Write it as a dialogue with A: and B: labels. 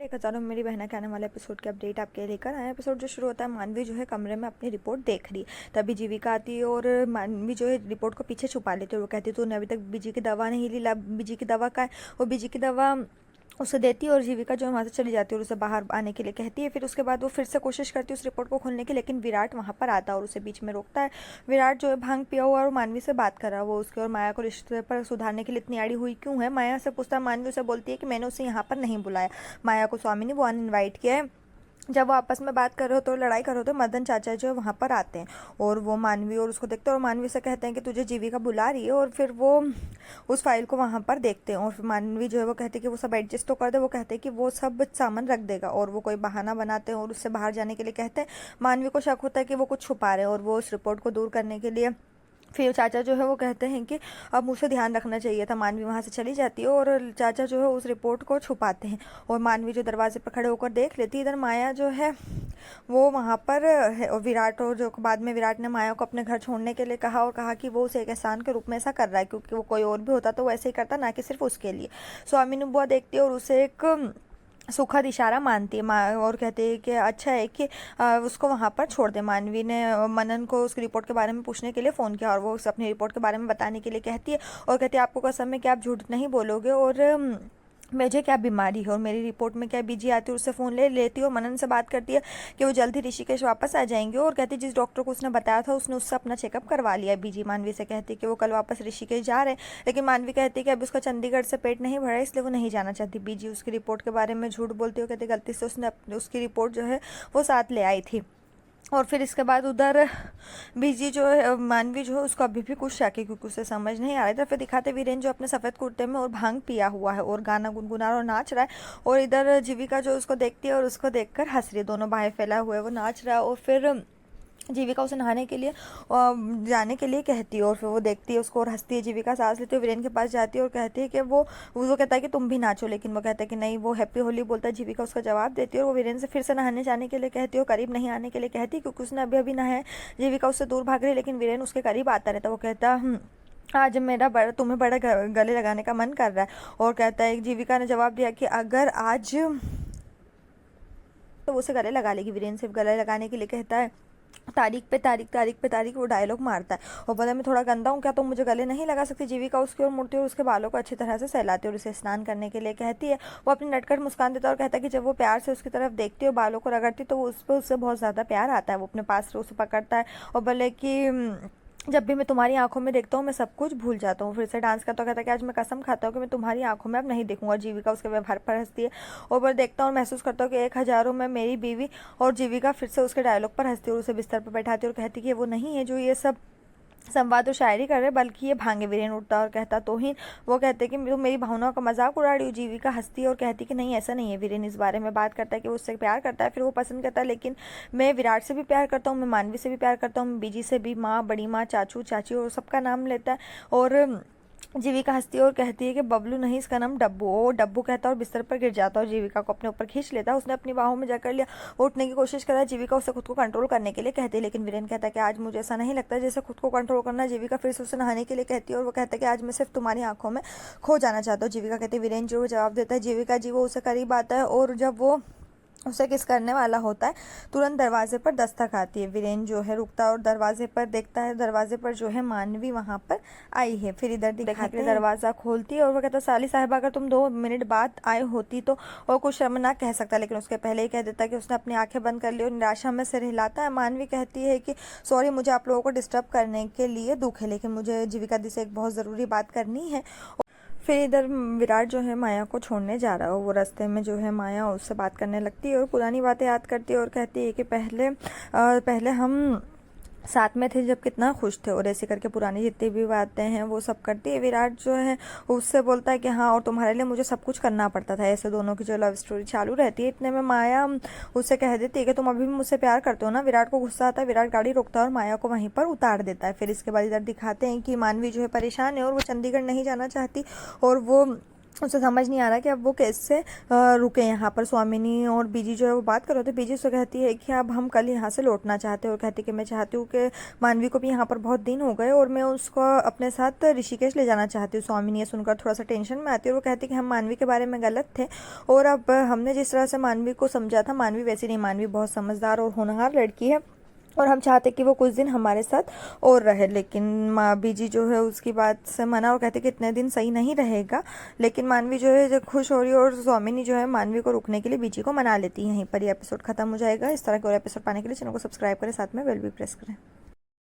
A: एक हज़ारों मेरी बहना के आने वाले एपिसोड के अपडेट आपके लेकर आए। एपिसोड जो शुरू होता है, मानवी जो है कमरे में अपनी रिपोर्ट देख रही, तभी जीविका आती है और मानवी जो है रिपोर्ट को पीछे छुपा लेती है। वो कहती है तूने अभी तक बीजी की दवा नहीं ली, ला बीजी की दवा का है। वो बीजी की दवा उसे देती है और जीविका जो है वहाँ से चली जाती है और उसे बाहर आने के लिए कहती है। फिर उसके बाद वो फिर से कोशिश करती है उस रिपोर्ट को खोलने की, लेकिन विराट वहाँ पर आता है और उसे बीच में रोकता है। विराट जो है भांग पिया हुआ और मानवी से बात कर रहा है। वो उसके और माया को रिश्ते पर सुधारने के लिए इतनी आड़ी हुई क्यों है, माया से पूछता है। मानवी उसे बोलती है कि मैंने उसे यहाँ पर नहीं बुलाया, माया को स्वामी ने वो अनइनवाइट किया है। जब वो आपस में बात कर रहे हो तो लड़ाई कर रहे हो तो मदन चाचा जो है वहाँ पर आते हैं और वो मानवी और उसको देखते हैं और मानवी से कहते हैं कि तुझे जीविका बुला रही है। और फिर वो उस फाइल को वहाँ पर देखते हैं और फिर मानवी जो है वो कहते हैं कि वो सब एडजस्ट तो कर दे। वो कहते हैं कि वो सब सामान रख देगा और वो कोई बहाना बनाते हैं और उससे बाहर जाने के लिए कहते हैं। मानवी को शक होता है कि वो कुछ छुपा रहे हैं और वो उस रिपोर्ट को दूर करने के लिए फिर चाचा जो है वो कहते हैं कि अब मुझे ध्यान रखना चाहिए था। मानवी वहाँ से चली जाती है और चाचा जो है उस रिपोर्ट को छुपाते हैं और मानवी जो दरवाजे पर खड़े होकर देख लेती है। इधर माया जो है वो वहाँ पर है और विराट, और जो बाद में विराट ने माया को अपने घर छोड़ने के लिए कहा और कहा कि वो उसे एक एहसान के रूप में ऐसा कर रहा है, क्योंकि वो कोई और भी होता तो वो ऐसे ही करता, ना कि सिर्फ उसके लिए। स्वामी बुआ देखती है और उसे एक सुखद इशारा मानती है और कहती है कि अच्छा है कि उसको वहाँ पर छोड़ दे। मानवी ने मनन को उसकी रिपोर्ट के बारे में पूछने के लिए फ़ोन किया और वो उसे अपनी रिपोर्ट के बारे में बताने के लिए कहती है और कहती है आपको कसम है कि आप झूठ नहीं बोलोगे और मुझे क्या बीमारी है और मेरी रिपोर्ट में क्या बीजी आती है। उससे फ़ोन ले लेती है और मनन से बात करती है कि वो जल्द ही ऋषिकेश वापस आ जाएंगे और कहती है जिस डॉक्टर को उसने बताया था उसने उससे अपना चेकअप करवा लिया। बीजी मानवी से कहती है कि वो कल वापस ऋषिकेश जा रहे हैं, लेकिन मानवी कहती है कि अभी उसका चंडीगढ़ से पेट नहीं भरा है इसलिए वो नहीं जाना चाहती। बीजी उसकी रिपोर्ट के बारे में झूठ बोलती है, कहती गलती से उसने उसकी रिपोर्ट जो है वो साथ ले आई थी। और फिर इसके बाद उधर बीजी जो है मानवी जो है उसको अभी भी कुछ शक है क्योंकि उसे समझ नहीं आ रहा है। फिर दिखाते वीरेन जो अपने सफ़ेद कुर्ते में और भांग पिया हुआ है और गाना गुनगुना और नाच रहा है और इधर जीविका जो उसको देखती है और उसको देखकर हंस रही है, दोनों बाहें फैला हुए वो नाच रहा है। और फिर जीविका उसे नहाने के लिए जाने के लिए कहती है और फिर वो देखती है उसको और हंसती है। जीविका सांस लेती है, वीरेन के पास जाती है और कहती है कि वो कहता है कि तुम भी नाचो, लेकिन वो कहता है कि नहीं, वो हैप्पी होली बोलता है। जीविका उसका जवाब देती है और वो वीरेन से फिर से नहाने जाने के लिए कहती है और करीब नहीं आने के लिए कहती है क्योंकि उसने अभी अभी नहाया है। जीविका उससे दूर भाग रही है लेकिन वीरेन उसके करीब आता रहता है। वो कहता आज मेरा तुम्हें बड़ा गले लगाने का मन कर रहा है और कहता है, जीविका ने जवाब दिया कि अगर आज तो उसे गले लगा लेगी। वीरेन सिर्फ गले लगाने के लिए कहता है तारीख पे तारीख, तारीख पे तारीख, वो डायलॉग मारता है और बोला मैं थोड़ा गंदा हूँ क्या, तुम मुझे गले नहीं लगा सकती। जीविका उसकी ओर मुड़ती है और उसके बालों को अच्छी तरह से सहलाती है और उसे स्नान करने के लिए कहती है। वो अपनी नटखट मुस्कान देता है और कहता है कि जब वो प्यार से उसकी तरफ देखती है और बालों को रगड़ती तो उस पर उससे बहुत ज़्यादा प्यार आता है। वो अपने पास से उसे पकड़ता है और बोले कि जब भी मैं तुम्हारी आंखों में देखता हूँ मैं सब कुछ भूल जाता हूँ। फिर से डांस करता हूँ, कहता है कि आज मैं कसम खाता हूँ कि मैं तुम्हारी आंखों में अब नहीं देखूंगा। जीविका उसके व्यवहार पर हंसती है और मैं देखता हूँ और महसूस करता हूँ कि 1000 में मेरी बीवी। और जीविका फिर से उसके डायलॉग पर हंसती है और उसे बिस्तर पर बैठाती है और कहती है कि वो नहीं है जो ये सब संवाद और शायरी कर रहे बल्कि ये भांगे। वीरेन उठता और कहता तोहिन। वो कहते कि तुम मेरी भावनाओं का मजाक उड़ा रही हो। जीविका हंसती है और कहती कि नहीं ऐसा नहीं है। वीरेन इस बारे में बात करता है कि वो उससे प्यार करता है, फिर वो पसंद करता है, लेकिन मैं विराट से भी प्यार करता हूँ, मैं मानवी से भी प्यार करता हूँ, मैं बीजी से भी, माँ, बड़ी माँ, चाचू, चाची और सबका नाम लेता है। और जीविका हंसती है और कहती है कि बबलू नहीं, इसका नाम डब्बू। वो डब्बू कहता है और बिस्तर पर गिर जाता है और जीविका को अपने ऊपर खींच लेता है। उसने अपनी बाहों में जकड़ लिया, वो उठने की कोशिश कर रहा है। जीविका उसे खुद को कंट्रोल करने के लिए कहती है, लेकिन वीरेन कहता है कि आज मुझे ऐसा नहीं लगता जैसे खुद को कंट्रोल करना। जीविका फिर से उसे नहाने के लिए कहती है और वो कहता है कि आज मैं सिर्फ तुम्हारी आंखों में खो जाना चाहता हूँ। जीविका कहती है, वीरेन जो जवाब देता है जीविका जी। वो उसे करीब आता है और जब वो उसे किस करने वाला होता है तुरंत दरवाजे पर दस्तक आती है। वीरेन जो है रुकता है और दरवाजे पर देखता है, दरवाजे पर जो है मानवी वहाँ पर आई है। फिर इधर दिखाते हैं दरवाज़ा खोलती है और वो कहता है साली साहिबा अगर तुम 2 मिनट बाद आए होती तो। और कुछ शर्मनाक कह सकता है लेकिन उसके पहले ही कह देता है कि उसने अपनी आंखें बंद कर ली और निराशा में सिर हिलाता है। मानवी कहती है कि सॉरी, मुझे आप लोगों को डिस्टर्ब करने के लिए दुख है, लेकिन मुझे जीविका दी से एक बहुत ज़रूरी बात करनी है। फिर इधर विराट जो है माया को छोड़ने जा रहा है। वो रास्ते में जो है माया उससे बात करने लगती है और पुरानी बातें याद करती है और कहती है कि पहले हम साथ में थे जब कितना खुश थे, और ऐसे करके पुरानी जितनी भी बातें हैं वो सब करती है। विराट जो है उससे बोलता है कि हाँ, और तुम्हारे लिए मुझे सब कुछ करना पड़ता था। ऐसे दोनों की जो लव स्टोरी चालू रहती है। इतने में माया उससे कह देती है कि तुम अभी भी मुझसे प्यार करते हो ना। विराट को गुस्सा आता है, विराट गाड़ी रोकता है और माया को वहीं पर उतार देता है। फिर इसके बाद इधर दिखाते हैं कि मानवी जो है परेशान है और वो चंडीगढ़ नहीं जाना चाहती और वो उसे समझ नहीं आ रहा कि अब वो कैसे रुके यहाँ पर। स्वामिनी और बीजी जो है वो बात कर रहे थे। बीजी उससे कहती है कि अब हम कल यहाँ से लौटना चाहते हैं, और कहती है कि मैं चाहती हूँ कि मानवी को भी यहाँ पर बहुत दिन हो गए और मैं उसको अपने साथ ऋषिकेश ले जाना चाहती हूँ। स्वामिनी ये सुनकर थोड़ा सा टेंशन में आती है और वो कहती है कि हम मानवी के बारे में गलत थे, और अब हमने जिस तरह से मानवी को समझा था, मानवी वैसी नहीं, मानवी बहुत समझदार और होनहार लड़की है, और हम चाहते कि वो कुछ दिन हमारे साथ और रहे। लेकिन माँ बीजी जो है उसकी बात से मना और कहते कि इतने दिन सही नहीं रहेगा। लेकिन मानवी जो है जो खुश हो रही है, और स्वामिनी जो है मानवी को रुकने के लिए बीजी को मना लेती है। यहीं पर ये एपिसोड खत्म हो जाएगा। इस तरह के और एपिसोड पाने के लिए चैनल को सब्सक्राइब करें, साथ में बेल भी प्रेस करें।